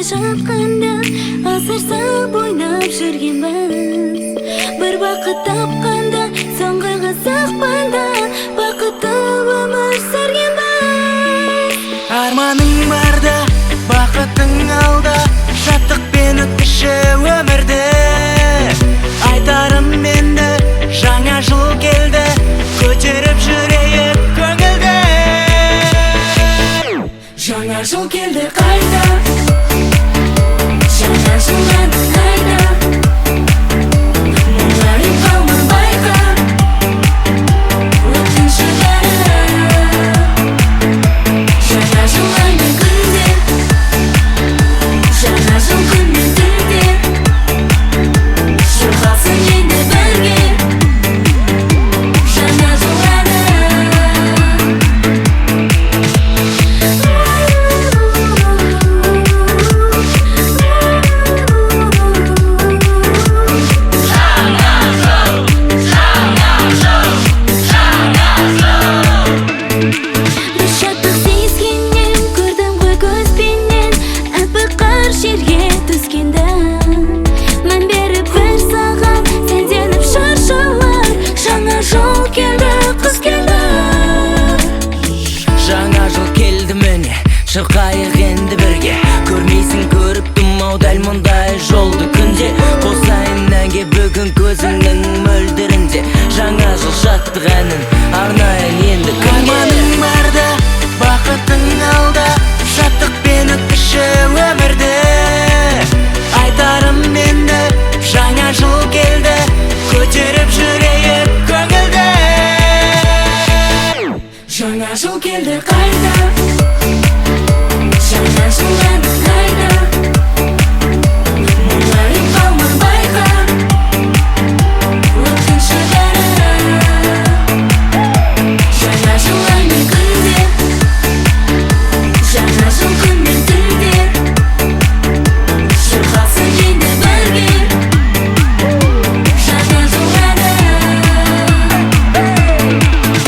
жатқанда асырсап ойнап жүргенбіз. Бір бақыт тапқанда соңғы қызықпанда бақытты өмір сүргенбіз. Арманың барда, бақытың алда, шаттықпен өткізші өмірді. Айтарым енді жаңа жыл келді, көтеріп жүрейік көңілді. Жаңа жыл келді қайта, жаңа жылдан қайта, мұңайып қалма байқа, өткінші бәрі. Жаңа жыл айны күнде, жаңа жыл күнмен түнде, шырқалсын енді бірге жаңа жыл әні. Шырқайық енді бірге, көрмейсің көріп тұмау дәл мұндай жолды күнде. Қосайын әнге бүгін көзіңнің мөлдірінде, жаңа жыл жаттық әнін арнай